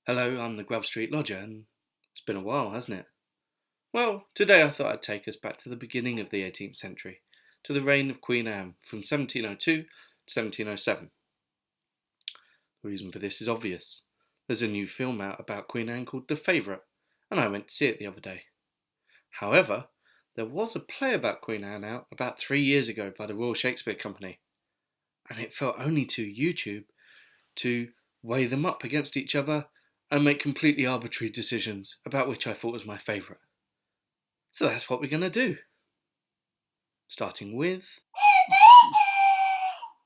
Hello, I'm the GrubStLodger, and it's been a while, hasn't it? Well, today I thought I'd take us back to the beginning of the 18th century, to the reign of Queen Anne from 1702 to 1707. The reason for this is obvious. There's a new film out about Queen Anne called The Favourite, and I went to see it the other day. However, there was a play about Queen Anne out about 3 years ago by the Royal Shakespeare Company, and it fell only to YouTube to weigh them up against each other and make completely arbitrary decisions about which I thought was my favourite. So that's what we're going to do. Starting with...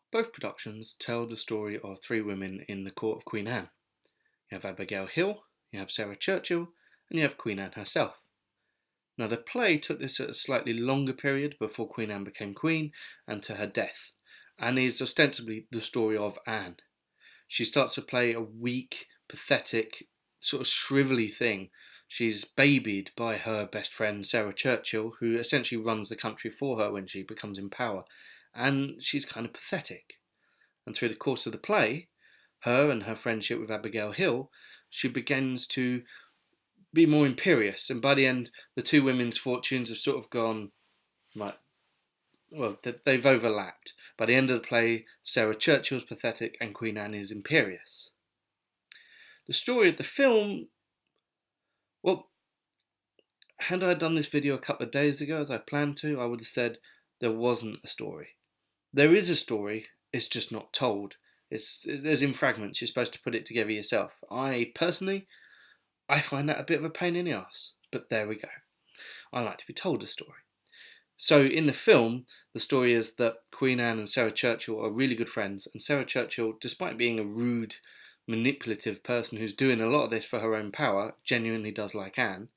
Both productions tell the story of three women in the court of Queen Anne. You have Abigail Hill, you have Sarah Churchill, and you have Queen Anne herself. Now the play took this at a slightly longer period before Queen Anne became queen and to her death, and is ostensibly the story of Anne. She starts to play a weak, pathetic, sort of shrivelly thing. She's babied by her best friend Sarah Churchill, who essentially runs the country for her when she becomes in power, and she's kind of pathetic. And through the course of the play, her and her friendship with Abigail Hill, she begins to be more imperious, and by the end the two women's fortunes have sort of gone, they've overlapped. By the end of the play, Sarah Churchill's pathetic and Queen Anne is imperious. The story of the film, well, had I done this video a couple of days ago as I planned to, I would have said there wasn't a story. There is a story, it's just not told. There's in fragments, you're supposed to put it together yourself. I find that a bit of a pain in the arse, but there we go. I like to be told a story. So in the film, the story is that Queen Anne and Sarah Churchill are really good friends, and Sarah Churchill, despite being a rude, manipulative person who's doing a lot of this for her own power, genuinely does like Anne,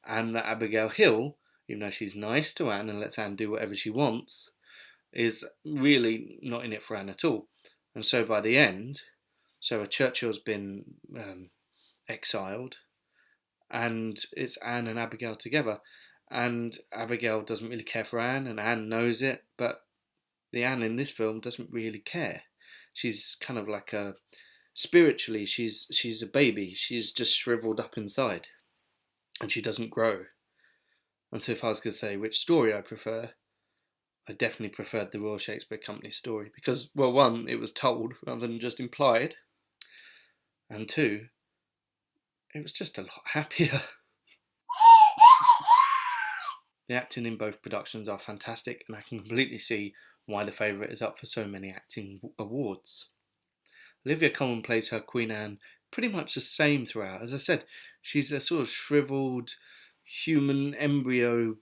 and that Abigail Hill, even though she's nice to Anne and lets Anne do whatever she wants, is really not in it for Anne at all. And so by the end, Sarah Churchill's been exiled, and it's Anne and Abigail together. And Abigail doesn't really care for Anne, and Anne knows it, but the Anne in this film doesn't really care. She's kind of like spiritually, she's a baby. She's just shriveled up inside, and she doesn't grow. And so if I was going to say which story I prefer, I definitely preferred the Royal Shakespeare Company story, because, well, one, it was told rather than just implied, and two, it was just a lot happier. The acting in both productions are fantastic, and I can completely see why The Favourite is up for so many acting awards. Olivia Colman plays her Queen Anne pretty much the same throughout. As I said, she's a sort of shriveled human embryo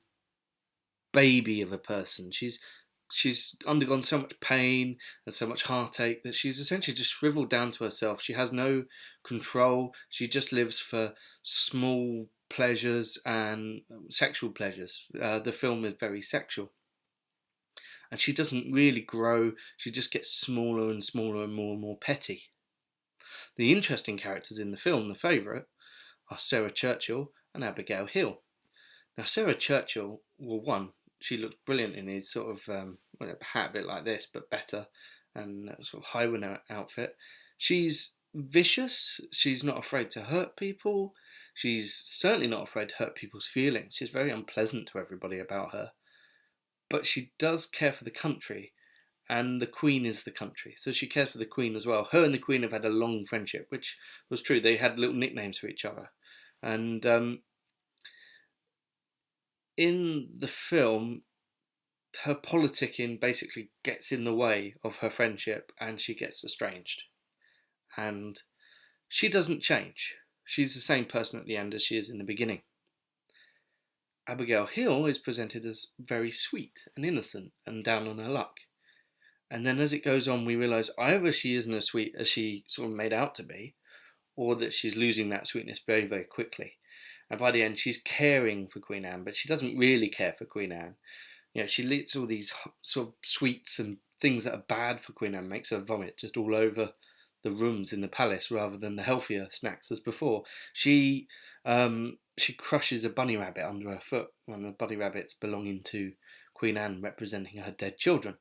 baby of a person. She's undergone so much pain and so much heartache that she's essentially just shriveled down to herself. She has no control. She just lives for small pleasures and sexual pleasures. The film is very sexual. And she doesn't really grow. She just gets smaller and smaller and more petty. The interesting characters in the film, The Favourite, are Sarah Churchill and Abigail Hill. Now Sarah Churchill, well, one, she looks brilliant in his sort of hat a bit like this, but better, and sort of Highway outfit. She's vicious. She's not afraid to hurt people. She's certainly not afraid to hurt people's feelings. She's very unpleasant to everybody about her. But she does care for the country, and the Queen is the country. So she cares for the Queen as well. Her and the Queen have had a long friendship, which was true. They had little nicknames for each other. And in the film, her politicking basically gets in the way of her friendship, and she gets estranged. And she doesn't change. She's the same person at the end as she is in the beginning. Abigail Hill is presented as very sweet and innocent and down on her luck. And then as it goes on, we realise either she isn't as sweet as she sort of made out to be, or that she's losing that sweetness very, very quickly. And by the end, she's caring for Queen Anne, but she doesn't really care for Queen Anne. You know, she eats all these sort of sweets and things that are bad for Queen Anne, makes her vomit just all over the rooms in the palace rather than the healthier snacks as before. She crushes a bunny rabbit under her foot, one of the bunny rabbits belonging to Queen Anne, representing her dead children.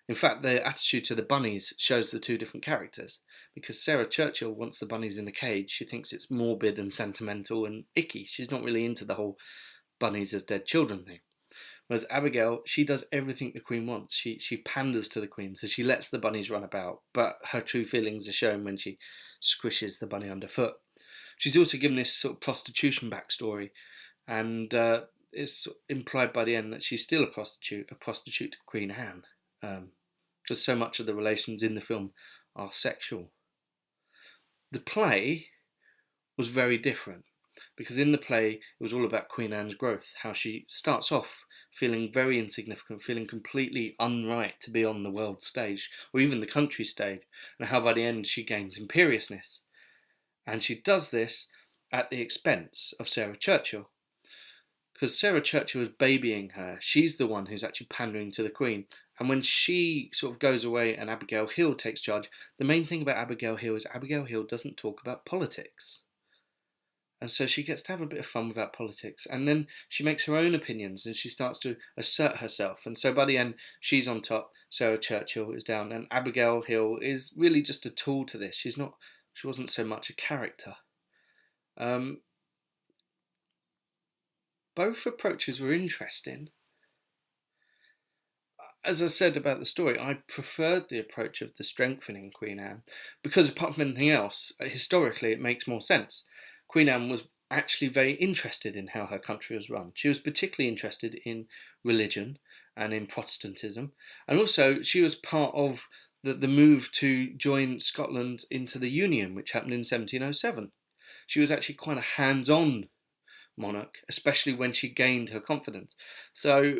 In fact, the attitude to the bunnies shows the two different characters. because Sarah Churchill wants the bunnies in a cage. She thinks it's morbid and sentimental and icky. She's not really into the whole bunnies as dead children thing. Whereas Abigail, she does everything the Queen wants. She panders to the Queen, so she lets the bunnies run about, but her true feelings are shown when she squishes the bunny underfoot. She's also given this sort of prostitution backstory, and it's implied by the end that she's still a prostitute to Queen Anne, because so much of the relations in the film are sexual. The play was very different, because in the play it was all about Queen Anne's growth, how she starts off feeling very insignificant, feeling completely unright to be on the world stage, or even the country stage, and how by the end she gains imperiousness. And she does this at the expense of Sarah Churchill, because Sarah Churchill is babying her. She's the one who's actually pandering to the Queen. And when she sort of goes away and Abigail Hill takes charge, the main thing about Abigail Hill is Abigail Hill doesn't talk about politics. And so she gets to have a bit of fun without politics. And then she makes her own opinions and she starts to assert herself. And so by the end, she's on top, Sarah Churchill is down, and Abigail Hill is really just a tool to this. She wasn't so much a character. Both approaches were interesting. As I said about the story, I preferred the approach of the strengthening Queen Anne, because apart from anything else, historically it makes more sense. Queen Anne was actually very interested in how her country was run. She was particularly interested in religion and in Protestantism, and also she was part of the move to join Scotland into the Union, which happened in 1707. She was actually quite a hands-on monarch, especially when she gained her confidence. So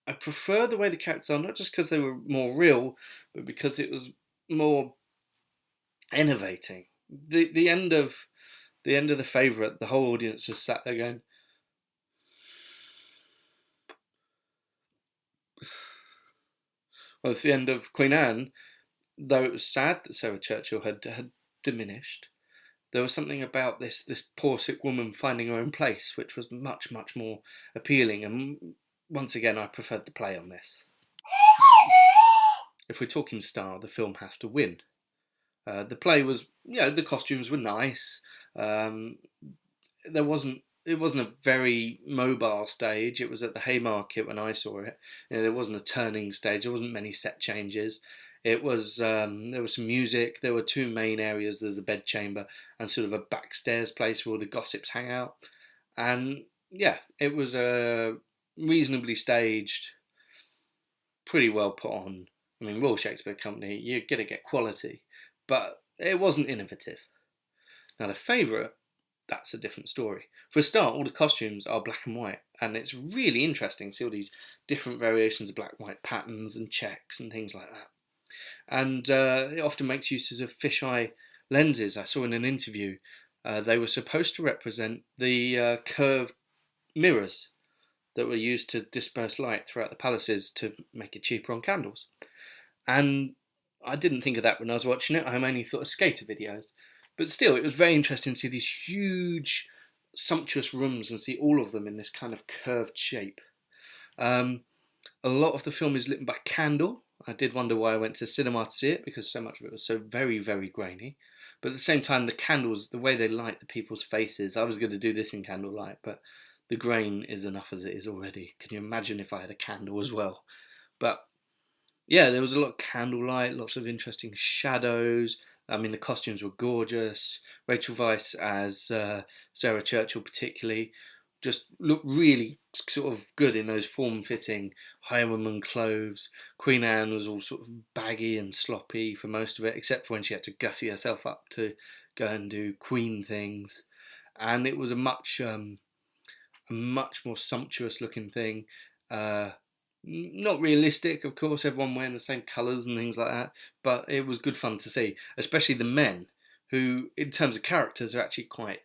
I prefer the way the characters are, not just because they were more real, but because it was more innovating. The end of The Favourite, the whole audience just sat there going, well, it's the end of Queen Anne. Though it was sad that Sarah Churchill had diminished, there was something about this poor sick woman finding her own place, which was much, much more appealing. And once again, I preferred the play on this. If we're talking style, the film has to win. The play was, the costumes were nice. It wasn't a very mobile stage. It was at the Haymarket when I saw it. There wasn't a turning stage. There wasn't many set changes. It was there was some music. There were two main areas. There's a bedchamber and sort of a backstairs place where all the gossips hang out. And it was a reasonably staged, pretty well put on. I mean, Royal Shakespeare Company, you're going to get quality, but it wasn't innovative. Now, The Favourite, that's a different story. For a start, all the costumes are black and white, and it's really interesting to see all these different variations of black and white patterns and checks and things like that. And it often makes uses of fisheye lenses. I saw in an interview they were supposed to represent the curved mirrors that were used to disperse light throughout the palaces to make it cheaper on candles. And I didn't think of that when I was watching it. I only thought of skater videos. But still, it was very interesting to see these huge, sumptuous rooms and see all of them in this kind of curved shape. A lot of the film is lit by candle. I did wonder why I went to cinema to see it, because so much of it was so very, very grainy. But at the same time, the candles, the way they light the people's faces, I was going to do this in candlelight, but the grain is enough as it is already. Can you imagine if I had a candle as well? But there was a lot of candlelight, lots of interesting shadows. I mean, the costumes were gorgeous. Rachel Weisz as Sarah Churchill particularly just looked really sort of good in those form-fitting highwayman clothes. Queen Anne was all sort of baggy and sloppy for most of it, except for when she had to gussy herself up to go and do Queen things. And it was a much more sumptuous looking thing. Not realistic, of course, everyone wearing the same colours and things like that, but it was good fun to see, especially the men, who, in terms of characters, are actually quite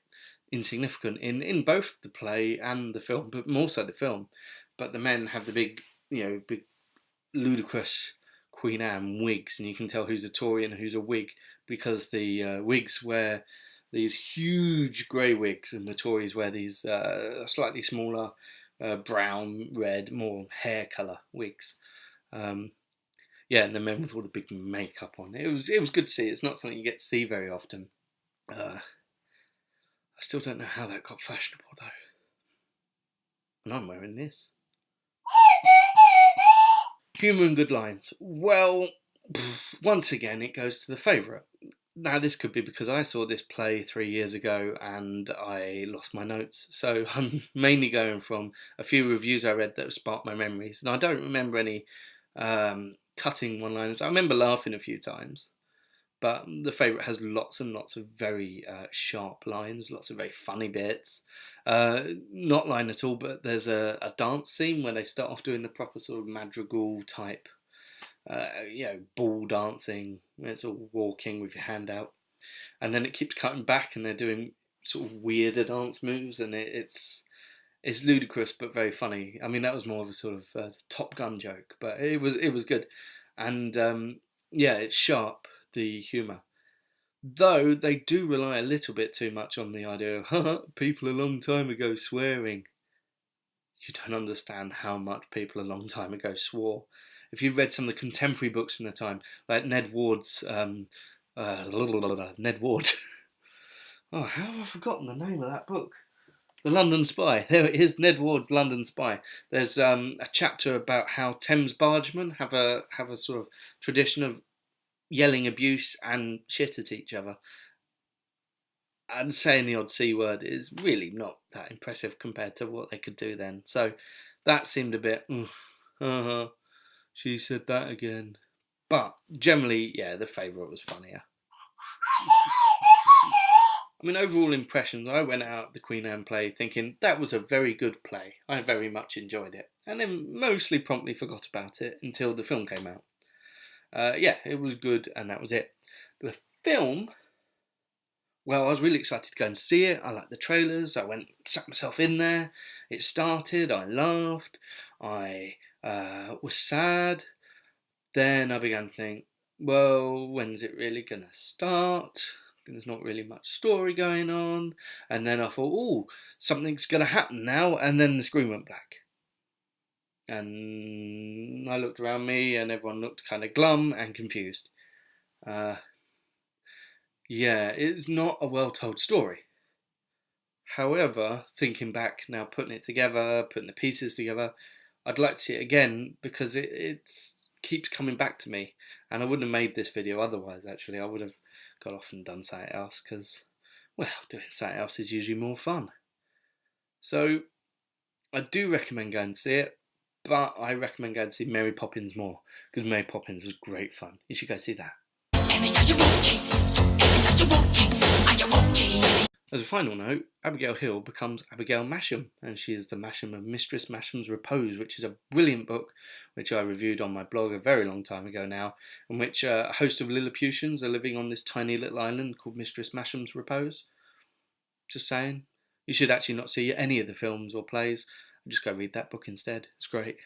insignificant in both the play and the film, but more so the film. But the men have the big ludicrous Queen Anne wigs, and you can tell who's a Tory and who's a Whig, because the Whigs wear these huge grey wigs, and the Tories wear these slightly smaller brown, red, more hair colour wigs. yeah, and the men with all the big makeup on. It was good to see. It's not something you get to see very often. I still don't know how that got fashionable though. And I'm wearing this. Humour and good lines. Well, once again, it goes to the favourite. Now, this could be because I saw this play 3 years ago and I lost my notes. So I'm mainly going from a few reviews I read that have sparked my memories. And I don't remember any cutting one-liners. I remember laughing a few times. But the favourite has lots and lots of very sharp lines, lots of very funny bits. Not line at all, but there's a dance scene where they start off doing the proper sort of madrigal type, ball dancing. It's all walking with your hand out. And then it keeps cutting back and they're doing sort of weirder dance moves, and it's ludicrous but very funny. I mean, that was more of a sort of Top Gun joke, but it was good. And it's sharp, the humour. Though they do rely a little bit too much on the idea of people a long time ago swearing. You don't understand how much people a long time ago swore. If you've read some of the contemporary books from the time, like Ned Ward's Ned Ward. Oh, how have I forgotten the name of that book? The London Spy. There it is, Ned Ward's London Spy. There's a chapter about how Thames bargemen have a sort of tradition of yelling abuse and shit at each other. And saying the odd C word is really not that impressive compared to what they could do then. So that seemed a bit, she said that again. But generally, yeah, the favourite was funnier. I mean, overall impressions, I went out of the Queen Anne play thinking that was a very good play. I very much enjoyed it. And then mostly promptly forgot about it until the film came out. It was good and that was it. The film, well, I was really excited to go and see it. I liked the trailers. I went, sat myself in there. It started. I laughed. I was sad. Then I began to think, well, when's it really going to start? There's not really much story going on. And then I thought, oh, something's going to happen now. And then the screen went black. And I looked around me and everyone looked kind of glum and confused. It's not a well-told story. However, thinking back now, putting it together, putting the pieces together, I'd like to see it again because it keeps coming back to me. And I wouldn't have made this video otherwise, actually. I would have got off and done something else because, well, doing something else is usually more fun. So, I do recommend going to see it, but I recommend going to see Mary Poppins more because Mary Poppins was great fun. You should go see that. As a final note, Abigail Hill becomes Abigail Masham, and she is the Masham of Mistress Masham's Repose, which is a brilliant book, which I reviewed on my blog a very long time ago now, in which a host of Lilliputians are living on this tiny little island called Mistress Masham's Repose. Just saying. You should actually not see any of the films or plays, just go read that book instead. It's great.